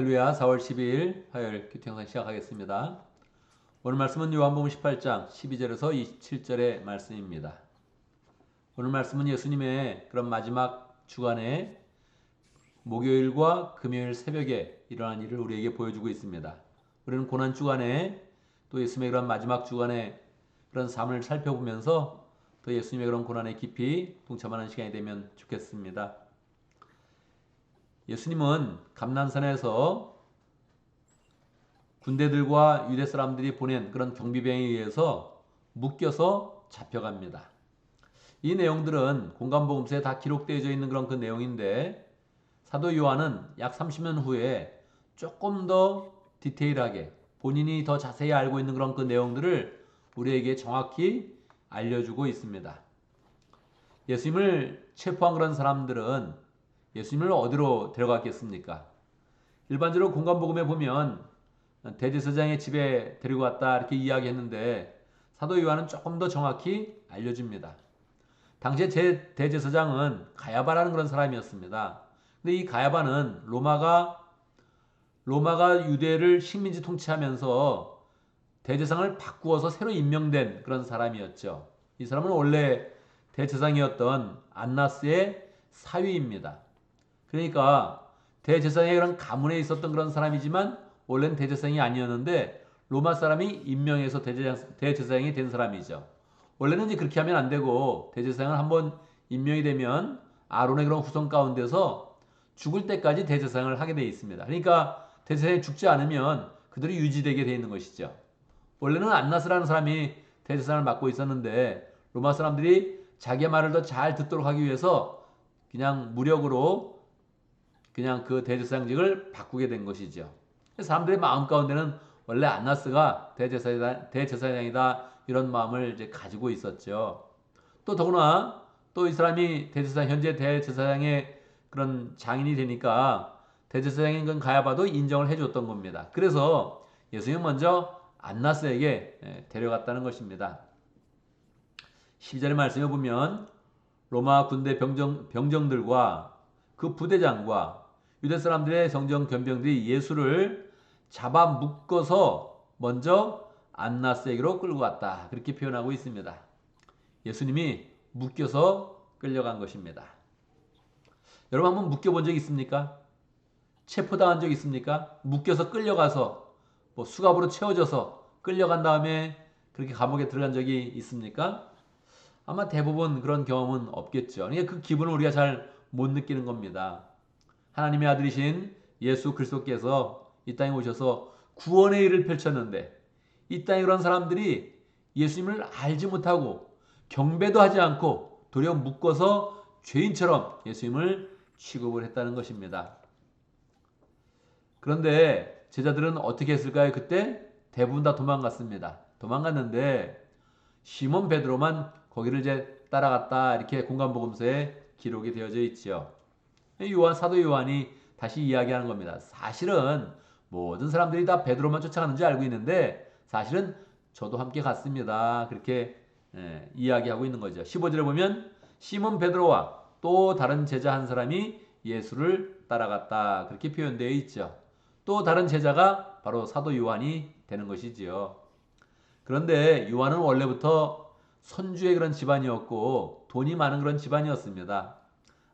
할렐루야. 4월 12일 화요일 큐티 영상 시작하겠습니다. 오늘 말씀은 요한복음 18장 12절에서 27절의 말씀입니다. 오늘 말씀은 예수님의 그런 마지막 주간에 목요일과 금요일 새벽에 일어난 일을 우리에게 보여주고 있습니다. 우리는 고난 주간에 또 예수님의 그런 마지막 주간에 그런 삶을 살펴보면서 또 예수님의 그런 고난에 깊이 동참하는 시간이 되면 좋겠습니다. 예수님은 감난산에서 군대들과 유대 사람들이 보낸 그런 경비병에 의해서 묶여서 잡혀갑니다. 이 내용들은 공간복음서에 다 기록되어져 있는 그런 그 내용인데 사도 요한은 약 30년 후에 조금 더 디테일하게 본인이 더 자세히 알고 있는 그런 그 내용들을 우리에게 정확히 알려주고 있습니다. 예수님을 체포한 그런 사람들은 예수님을 어디로 데려갔겠습니까? 일반적으로 공간복음에 보면 대제사장의 집에 데리고 왔다 이렇게 이야기했는데 사도 요한은 조금 더 정확히 알려줍니다. 당시에 대제사장은 가야바라는 그런 사람이었습니다. 근데 이 가야바는 로마가 유대를 식민지 통치하면서 대제사장을 바꾸어서 새로 임명된 그런 사람이었죠. 이 사람은 원래 대제사장이었던 안나스의 사위입니다. 그러니까 대제사장의 그런 가문에 있었던 그런 사람이지만 원래는 대제사장이 아니었는데 로마 사람이 임명해서 대제사장이 된 사람이죠. 원래는 이제 그렇게 하면 안 되고 대제사장을 한번 임명이 되면 아론의 그런 후손 가운데서 죽을 때까지 대제사장을 하게 되어 있습니다. 그러니까 대제사장이 죽지 않으면 그들이 유지되게 되어 있는 것이죠. 원래는 안나스라는 사람이 대제사장을 맡고 있었는데 로마 사람들이 자기의 말을 더 잘 듣도록 하기 위해서 그냥 무력으로 그냥 그 대제사장직을 바꾸게 된 것이죠. 사람들의 마음 가운데는 원래 안나스가 대제사장이다 이런 마음을 이제 가지고 있었죠. 또 더구나 또 이 사람이 현재 대제사장의 그런 장인이 되니까 대제사장인 건 가야바도 인정을 해줬던 겁니다. 그래서 예수님은 먼저 안나스에게 데려갔다는 것입니다. 12절의 말씀에 보면 로마 군대 병정들과 그 부대장과 유대 사람들의 정정 견병들이 예수를 잡아 묶어서 먼저 안나스에게로 끌고 갔다. 그렇게 표현하고 있습니다. 예수님이 묶여서 끌려간 것입니다. 여러분 한번 묶여본 적 있습니까? 체포당한 적 있습니까? 묶여서 끌려가서 수갑으로 채워져서 끌려간 다음에 그렇게 감옥에 들어간 적이 있습니까? 아마 대부분 그런 경험은 없겠죠. 그러니까 그 기분을 우리가 잘 못 느끼는 겁니다. 하나님의 아들이신 예수 그리스도께서 이 땅에 오셔서 구원의 일을 펼쳤는데 이 땅에 그런 사람들이 예수님을 알지 못하고 경배도 하지 않고 도리어 묶어서 죄인처럼 예수님을 취급을 했다는 것입니다. 그런데 제자들은 어떻게 했을까요? 그때 대부분 다 도망갔습니다. 도망갔는데 시몬 베드로만 거기를 이제 따라갔다 이렇게 공간복음서에 기록이 되어져 있죠. 사도 요한이 다시 이야기하는 겁니다. 사실은 모든 사람들이 다 베드로만 쫓아가는 줄 알고 있는데 사실은 저도 함께 갔습니다. 그렇게 이야기하고 있는 거죠. 15절에 보면 시몬 베드로와 또 다른 제자 한 사람이 예수를 따라갔다. 그렇게 표현되어 있죠. 또 다른 제자가 바로 사도 요한이 되는 것이지요. 그런데 요한은 원래부터 선주의 그런 집안이었고 돈이 많은 그런 집안이었습니다.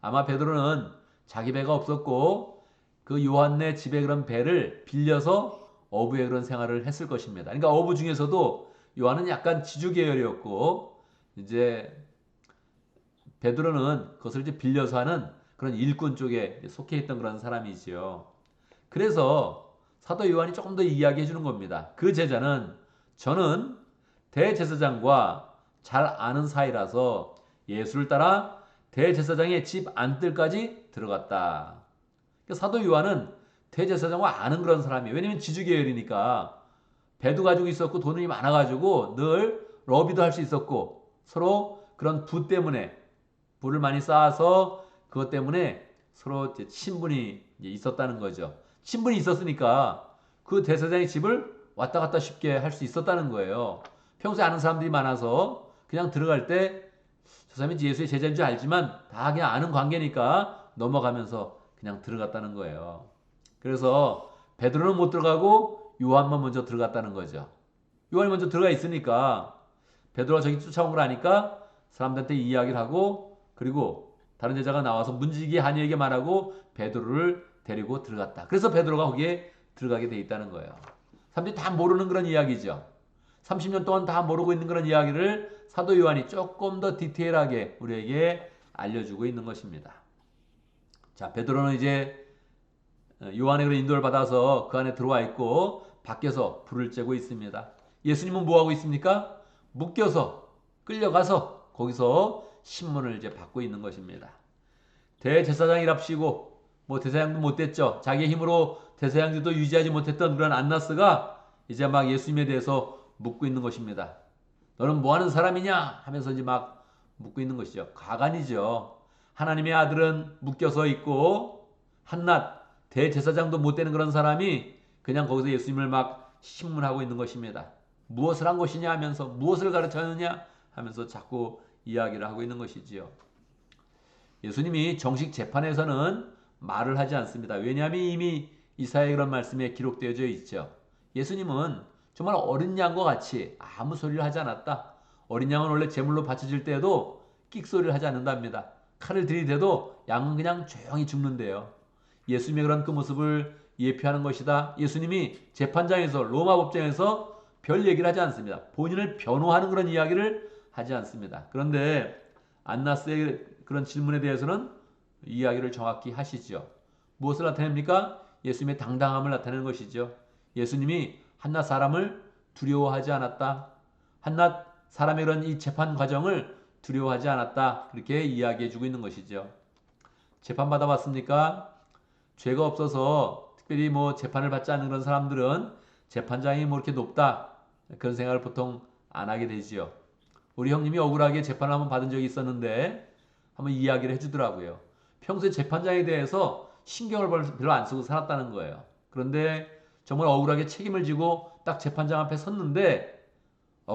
아마 베드로는 자기 배가 없었고 그 요한네 집에 그런 배를 빌려서 어부의 그런 생활을 했을 것입니다. 그러니까 어부 중에서도 요한은 약간 지주 계열이었고 이제 베드로는 그것을 이제 빌려서 하는 그런 일꾼 쪽에 속해 있던 그런 사람이지요. 그래서 사도 요한이 조금 더 이야기해 주는 겁니다. 그 제자는 저는 대제사장과 잘 아는 사이라서 예수를 따라 대제사장의 집 안뜰까지 들어갔다. 사도 요한은 대제사장과 아는 그런 사람이에요. 왜냐면 지주계열이니까 배도 가지고 있었고 돈이 많아가지고 늘 러비도 할 수 있었고 서로 그런 부를 많이 쌓아서 그것 때문에 서로 친분이 있었다는 거죠. 친분이 있었으니까 그 대제사장의 집을 왔다 갔다 쉽게 할 수 있었다는 거예요. 평소에 아는 사람들이 많아서 그냥 들어갈 때 저 사람이 예수의 제자인 줄 알지만 다 그냥 아는 관계니까 넘어가면서 그냥 들어갔다는 거예요. 그래서 베드로는 못 들어가고 요한만 먼저 들어갔다는 거죠. 요한이 먼저 들어가 있으니까 베드로가 저기 쫓아온 걸 아니까 사람들한테 이야기를 하고 그리고 다른 제자가 나와서 문지기 하니에게 말하고 베드로를 데리고 들어갔다. 그래서 베드로가 거기에 들어가게 돼 있다는 거예요. 사람들이 다 모르는 그런 이야기죠. 30년 동안 다 모르고 있는 그런 이야기를 사도 요한이 조금 더 디테일하게 우리에게 알려주고 있는 것입니다. 자, 베드로는 이제 요한의 그런 인도를 받아서 그 안에 들어와 있고 밖에서 불을 쬐고 있습니다. 예수님은 뭐 하고 있습니까? 묶여서 끌려가서 거기서 신문을 이제 받고 있는 것입니다. 대제사장이랍시고 뭐 대제사장도 못 됐죠. 자기의 힘으로 대제사장도 유지하지 못했던 그런 안나스가 이제 막 예수님에 대해서 묻고 있는 것입니다. 너는 뭐 하는 사람이냐 하면서 이제 막 묻고 있는 것이죠. 가관이죠. 하나님의 아들은 묶여서 있고 한낱 대제사장도 못 되는 그런 사람이 그냥 거기서 예수님을 막 신문하고 있는 것입니다. 무엇을 한 것이냐 하면서 무엇을 가르쳤느냐 하면서 자꾸 이야기를 하고 있는 것이지요. 예수님이 정식 재판에서는 말을 하지 않습니다. 왜냐하면 이미 이사야의 그런 말씀에 기록되어져 있죠. 예수님은 정말 어린 양과 같이 아무 소리를 하지 않았다. 어린 양은 원래 제물로 바쳐질 때에도 끽소리를 하지 않는답니다. 칼을 들이대도 양은 그냥 조용히 죽는데요. 예수님의 그런 그 모습을 예표하는 것이다. 예수님이 재판장에서 로마 법정에서 별 얘기를 하지 않습니다. 본인을 변호하는 그런 이야기를 하지 않습니다. 그런데 안나스의 그런 질문에 대해서는 이야기를 정확히 하시죠. 무엇을 나타냅니까? 예수님의 당당함을 나타내는 것이죠. 예수님이 한낱 사람을 두려워하지 않았다. 한낱 사람의 그런 이 재판 과정을 두려워하지 않았다. 그렇게 이야기해주고 있는 것이죠. 재판 받아봤습니까? 죄가 없어서 특별히 뭐 재판을 받지 않는 그런 사람들은 재판장이 뭐 이렇게 높다 그런 생각을 보통 안 하게 되지요. 우리 형님이 억울하게 재판을 한번 받은 적이 있었는데 한번 이야기를 해주더라고요. 평소에 재판장에 대해서 신경을 별로 안 쓰고 살았다는 거예요. 그런데 정말 억울하게 책임을 지고 딱 재판장 앞에 섰는데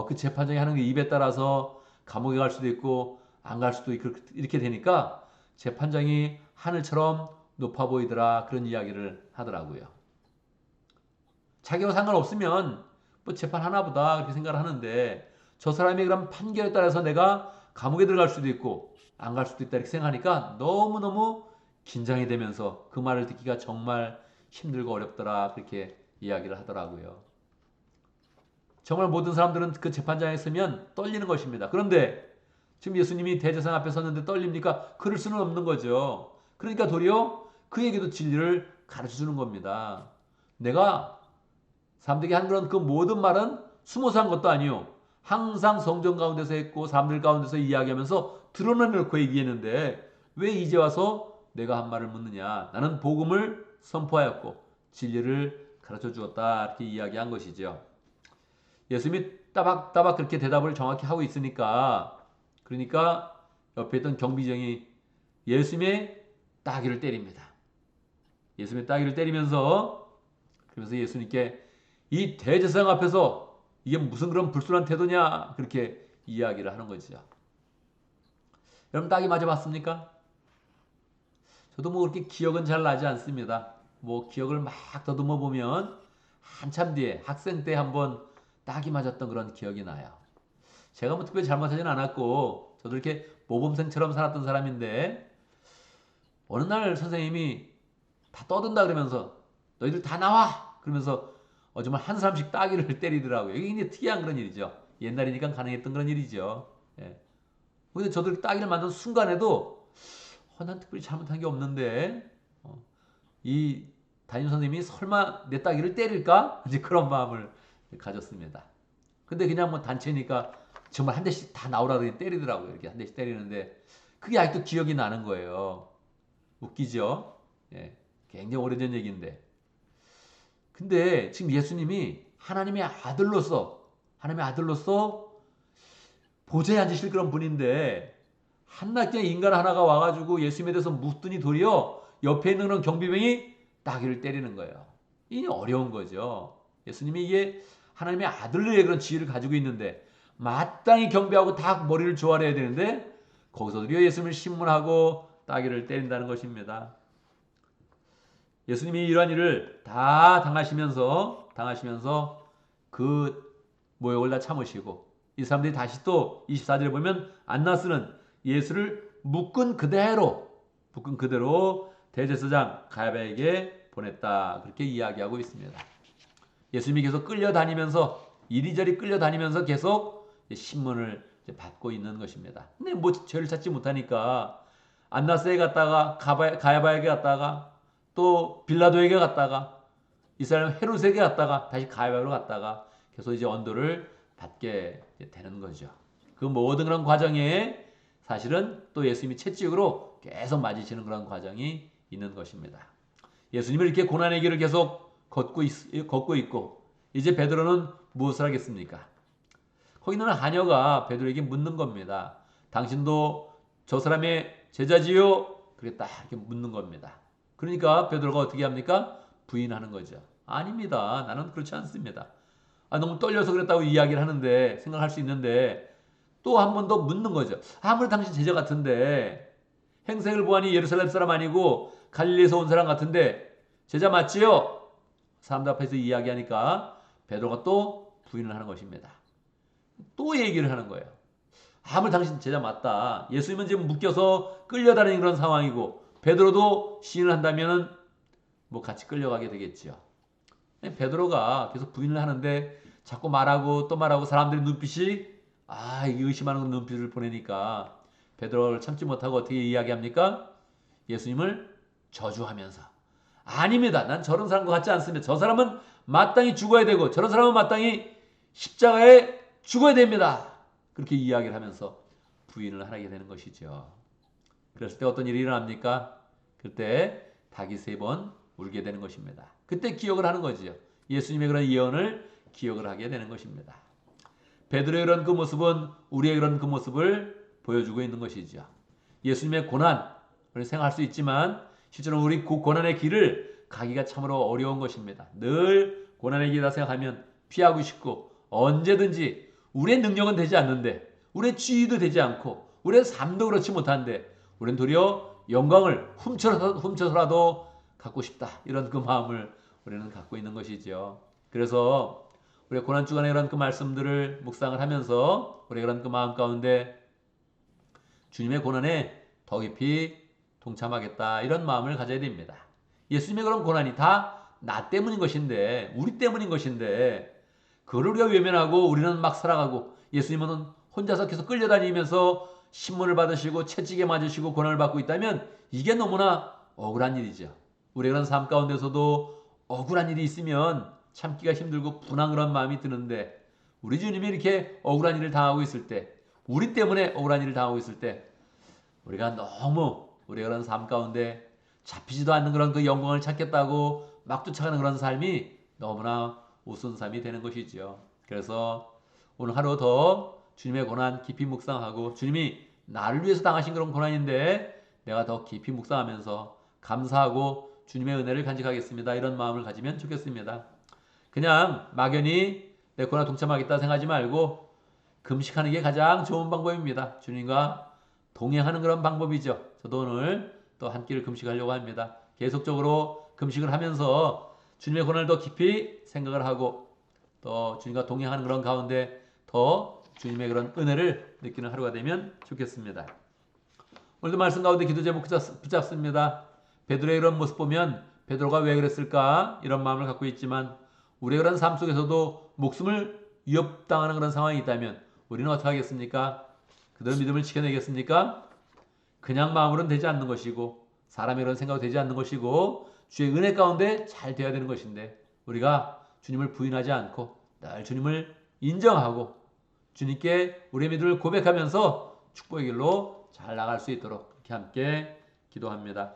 그 재판장이 하는 게 입에 따라서 감옥에 갈 수도 있고 안 갈 수도 있고 이렇게 되니까 재판장이 하늘처럼 높아 보이더라 그런 이야기를 하더라고요. 자기와 상관없으면 뭐 재판 하나보다 그렇게 생각을 하는데 저 사람의 그런 판결에 따라서 내가 감옥에 들어갈 수도 있고 안 갈 수도 있다 이렇게 생각하니까 너무너무 긴장이 되면서 그 말을 듣기가 정말 힘들고 어렵더라 그렇게 이야기를 하더라고요. 정말 모든 사람들은 그 재판장에 서면 떨리는 것입니다. 그런데 지금 예수님이 대제사장 앞에 섰는데 떨립니까? 그럴 수는 없는 거죠. 그러니까 도리어 그에게도 진리를 가르쳐주는 겁니다. 내가 사람들에게 한 그런 그 모든 말은 숨어서 한 것도 아니요. 항상 성전 가운데서 했고 사람들 가운데서 이야기하면서 드러내놓고 얘기했는데 왜 이제 와서 내가 한 말을 묻느냐. 나는 복음을 선포하였고 진리를 가르쳐 주었다. 이렇게 이야기한 것이죠. 예수님이 따박따박 그렇게 대답을 정확히 하고 있으니까 그러니까 옆에 있던 경비정이 예수님의 따귀를 때립니다. 예수님의 따귀를 때리면서 그러면서 예수님께 이 대제사장 앞에서 이게 무슨 그런 불순한 태도냐 그렇게 이야기를 하는 거죠. 여러분 따귀 맞아봤습니까? 저도 뭐 그렇게 기억은 잘 나지 않습니다. 뭐 기억을 막 더듬어 보면 한참 뒤에 학생 때 한번 따귀 맞았던 그런 기억이 나요. 제가 뭐 특별히 잘못하진 않았고 저도 이렇게 모범생처럼 살았던 사람인데 어느 날 선생님이 다 떠든다 그러면서 너희들 다 나와 그러면서 정말 한 사람씩 따귀를 때리더라고요. 이게 이제 특이한 그런 일이죠. 옛날이니까 가능했던 그런 일이죠. 예. 근데 저도 따귀를 맞는 순간에도 난 특별히 잘못한 게 없는데 이 담임 선생님이 설마 내 따귀를 때릴까? 이제 그런 마음을 가졌습니다. 근데 그냥 뭐 단체니까 정말 한 대씩 다 나오라 그러니 때리더라고요. 이렇게 한 대씩 때리는데 그게 아직도 기억이 나는 거예요. 웃기죠? 예. 굉장히 오래전 얘기인데. 근데 지금 예수님이 하나님의 아들로서 보좌에 앉으실 그런 분인데 한낱 그냥 인간 하나가 와가지고 예수님에 대해서 묻더니 도리어 옆에 있는 그런 경비병이 따귀를 때리는 거예요. 이게 어려운 거죠. 예수님이 이게 하나님의 아들의 그런 지위를 가지고 있는데 마땅히 경배하고 다 머리를 조아려야 되는데 거기서 도리어 예수님을 신문하고 따귀를 때린다는 것입니다. 예수님이 이러한 일을 다 당하시면서 그 모욕을 다 참으시고 이 사람들이 다시 또 24절에 보면 안나스는 예수를 묶은 그대로 대제사장 가야바에게 보냈다. 그렇게 이야기하고 있습니다. 예수님이 계속 끌려다니면서 이리저리 끌려다니면서 계속 신문을 받고 있는 것입니다. 근데 뭐 죄를 찾지 못하니까 안나스에 갔다가 가야바에게 갔다가 또 빌라도에게 갔다가 이스라엘 헤롯에게 갔다가 다시 가야바로 갔다가 계속 이제 언도를 받게 되는 거죠. 그 모든 그런 과정에 사실은 또 예수님이 채찍으로 계속 맞으시는 그런 과정이 있는 것입니다. 예수님은 이렇게 고난의 길을 계속 걷고 있고 이제 베드로는 무엇을 하겠습니까? 거기 있는 하녀가 베드로에게 묻는 겁니다. 당신도 저 사람의 제자지요? 그렇게 딱 이렇게 묻는 겁니다. 그러니까 베드로가 어떻게 합니까? 부인하는 거죠. 아닙니다. 나는 그렇지 않습니다. 너무 떨려서 그랬다고 이야기를 하는데 생각할 수 있는데 또 한 번 더 묻는 거죠. 아무리 당신 제자 같은데 행색을 보아니 예루살렘 사람 아니고 갈릴리에서 온 사람 같은데 제자 맞지요? 사람들 앞에서 이야기하니까 베드로가 또 부인을 하는 것입니다. 또 얘기를 하는 거예요. 아무리 당신 제자 맞다. 예수님은 지금 묶여서 끌려다니는 그런 상황이고 베드로도 시인을 한다면 뭐 같이 끌려가게 되겠죠. 베드로가 계속 부인을 하는데 자꾸 말하고 또 말하고 사람들의 눈빛이 이게 의심하는 눈빛을 보내니까 베드로를 참지 못하고 어떻게 이야기합니까? 예수님을 저주하면서 아닙니다. 난 저런 사람과 같지 않습니다. 저 사람은 마땅히 죽어야 되고 저런 사람은 마땅히 십자가에 죽어야 됩니다. 그렇게 이야기를 하면서 부인을 하게 되는 것이죠. 그랬을 때 어떤 일이 일어납니까? 그때 닭이 3번 울게 되는 것입니다. 그때 기억을 하는 거지요. 예수님의 그런 예언을 기억을 하게 되는 것입니다. 베드로의 그런 그 모습은 우리의 그런 그 모습을 보여주고 있는 것이죠. 예수님의 고난, 우리 생각할 수 있지만 실제로 우리 그 고난의 길을 가기가 참으로 어려운 것입니다. 늘 고난의 길이라 생각하면 피하고 싶고 언제든지 우리의 능력은 되지 않는데 우리의 지위도 되지 않고 우리의 삶도 그렇지 못한데 우리는 도리어 영광을 훔쳐서라도 갖고 싶다. 이런 그 마음을 우리는 갖고 있는 것이죠. 그래서 우리가 고난 주간에 이런 그 말씀들을 묵상을 하면서 우리가 그런 그 마음 가운데 주님의 고난에 더 깊이 동참하겠다. 이런 마음을 가져야 됩니다. 예수님의 그런 고난이 다 나 때문인 것인데 우리 때문인 것인데 그걸 우리가 외면하고 우리는 막 살아가고 예수님은 혼자서 계속 끌려다니면서 신문을 받으시고 채찍에 맞으시고 고난을 받고 있다면 이게 너무나 억울한 일이죠. 우리 그런 삶 가운데서도 억울한 일이 있으면 참기가 힘들고 분한 그런 마음이 드는데 우리 주님이 이렇게 억울한 일을 당하고 있을 때 우리 때문에 억울한 일을 당하고 있을 때 우리가 너무 우리 그런 삶 가운데 잡히지도 않는 그런 그 영광을 찾겠다고 막 쫓아가는 그런 삶이 너무나 우스운 삶이 되는 것이죠. 그래서 오늘 하루 더 주님의 고난 깊이 묵상하고 주님이 나를 위해서 당하신 그런 고난인데 내가 더 깊이 묵상하면서 감사하고 주님의 은혜를 간직하겠습니다. 이런 마음을 가지면 좋겠습니다. 그냥 막연히 내 고난 동참하겠다 생각하지 말고 금식하는 게 가장 좋은 방법입니다. 주님과 동행하는 그런 방법이죠. 저도 오늘 또 한 끼를 금식하려고 합니다. 계속적으로 금식을 하면서 주님의 고난을 더 깊이 생각을 하고 또 주님과 동행하는 그런 가운데 더 주님의 그런 은혜를 느끼는 하루가 되면 좋겠습니다. 오늘도 말씀 가운데 기도 제목 붙잡습니다. 베드로의 이런 모습 보면 베드로가 왜 그랬을까 이런 마음을 갖고 있지만 우리의 그런 삶 속에서도 목숨을 위협당하는 그런 상황이 있다면 우리는 어떻게 하겠습니까? 그대로 믿음을 지켜내겠습니까? 그냥 마음으로는 되지 않는 것이고 사람의 그런 생각으로 되지 않는 것이고 주의 은혜 가운데 잘 되어야 되는 것인데 우리가 주님을 부인하지 않고 늘 주님을 인정하고 주님께 우리의 믿음을 고백하면서 축복의 길로 잘 나갈 수 있도록 그렇게 함께 기도합니다.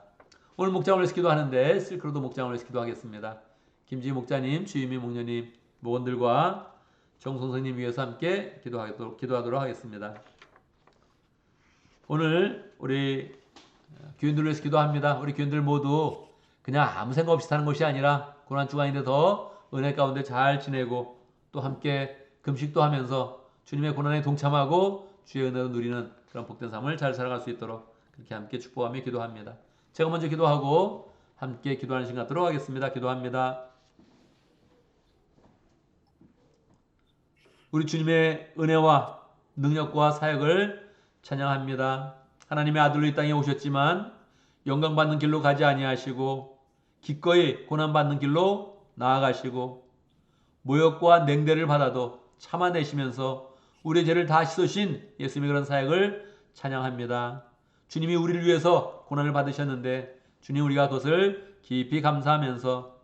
오늘 목장을 위해서 기도하는데 실크로도 목장을 위해서 기도하겠습니다. 김지희 목자님, 주임미 목녀님, 목원들과 정성선님 위해서 함께 기도하도록 하겠습니다. 오늘 우리 교인들 위해서 기도합니다. 우리 교인들 모두 그냥 아무 생각 없이 사는 것이 아니라 고난 주간인데 더 은혜 가운데 잘 지내고 또 함께 금식도 하면서 주님의 고난에 동참하고 주의 은혜를 누리는 그런 복된 삶을 잘 살아갈 수 있도록 그렇게 함께 축복하며 기도합니다. 제가 먼저 기도하고 함께 기도하는 시간 갖도록 하겠습니다. 기도합니다. 우리 주님의 은혜와 능력과 사역을 찬양합니다. 하나님의 아들로 이 땅에 오셨지만 영광 받는 길로 가지 아니하시고 기꺼이 고난 받는 길로 나아가시고 모욕과 냉대를 받아도 참아내시면서 우리의 죄를 다 씻으신 예수님의 그런 사역을 찬양합니다. 주님이 우리를 위해서 고난을 받으셨는데 주님 우리가 그것을 깊이 감사하면서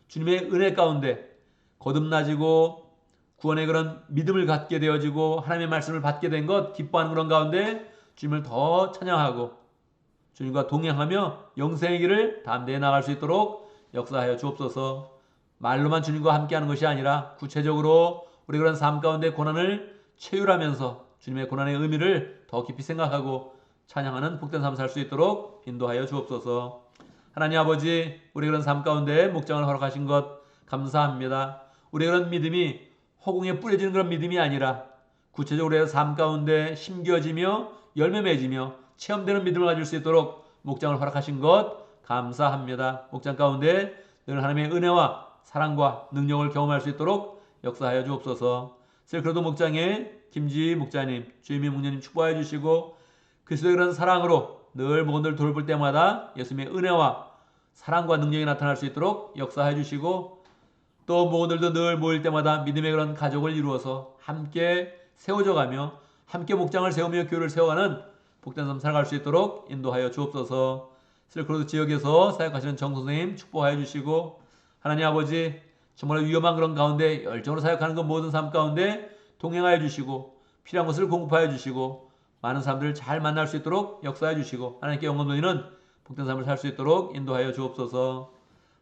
주님의 은혜 가운데 거듭나지고 구원의 그런 믿음을 갖게 되어지고 하나님의 말씀을 받게 된 것 기뻐하는 그런 가운데 주님을 더 찬양하고 주님과 동행하며 영생의 길을 담대히 나갈 수 있도록 역사하여 주옵소서. 말로만 주님과 함께하는 것이 아니라 구체적으로 우리 그런 삶 가운데 고난을 체휼하면서 주님의 고난의 의미를 더 깊이 생각하고 찬양하는 복된 삶 살 수 있도록 인도하여 주옵소서. 하나님 아버지, 우리 그런 삶 가운데 목장을 허락하신 것 감사합니다. 우리 그런 믿음이 허공에 뿌려지는 그런 믿음이 아니라 구체적으로 우리의 삶 가운데 심겨지며 열매 맺으며 체험되는 믿음을 가질 수 있도록 목장을 허락하신 것 감사합니다. 목장 가운데 늘 하나님의 은혜와 사랑과 능력을 경험할 수 있도록 역사하여 주옵소서. 셀크로도 목장에 김지희 목자님, 주임미 목녀님 축복하여 주시고 그리스도의 그런 사랑으로 늘 목원들 돌볼 때마다 예수님의 은혜와 사랑과 능력이 나타날 수 있도록 역사해 주시고 또 목원들도 늘 모일 때마다 믿음의 그런 가족을 이루어서 함께 세워져 가며 함께 목장을 세우며 교회를 세워가는 복된 삶 살아갈 수 있도록 인도하여 주옵소서. 실크로드 지역에서 사역하시는 정 선생님 축복하여 주시고 하나님 아버지 정말 위험한 그런 가운데 열정으로 사역하는 그 모든 삶 가운데 동행하여 주시고 필요한 것을 공급하여 주시고 많은 사람들을 잘 만날 수 있도록 역사해 주시고 하나님께 영광 돌리는 복된 삶을 살 수 있도록 인도하여 주옵소서.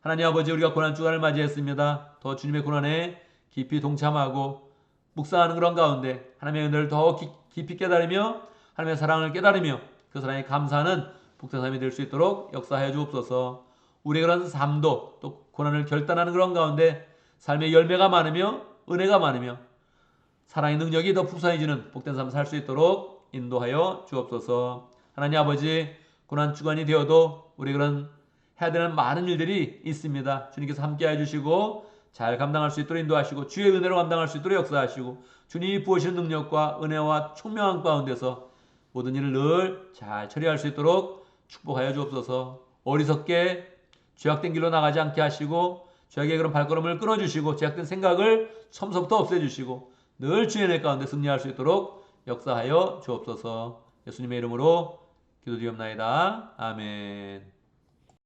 하나님 아버지 우리가 고난 주간을 맞이했습니다. 더 주님의 고난에 깊이 동참하고 묵상하는 그런 가운데 하나님의 은혜를 더 깊이 깨달으며 하나님의 사랑을 깨달으며 그 사랑에 감사하는 복된 삶이 될 수 있도록 역사하여 주옵소서. 우리의 그런 삶도 또 고난을 결단하는 그런 가운데 삶의 열매가 많으며 은혜가 많으며 사랑의 능력이 더 풍성해지는 복된 삶을 살 수 있도록 인도하여 주옵소서. 하나님 아버지 고난 주간이 되어도 우리 그런 해야 되는 많은 일들이 있습니다. 주님께서 함께해 주시고 잘 감당할 수 있도록 인도하시고 주의 은혜로 감당할 수 있도록 역사하시고 주님이 부으시는 능력과 은혜와 총명한 가운데서 모든 일을 늘 잘 처리할 수 있도록 축복하여 주옵소서. 어리석게 죄악된 길로 나가지 않게 하시고 죄악의 그런 발걸음을 끊어주시고 죄악된 생각을 처음부터 없애주시고 늘 주의 은혜 가운데 승리할 수 있도록 역사하여 주옵소서. 예수님의 이름으로 기도드리옵나이다. 아멘.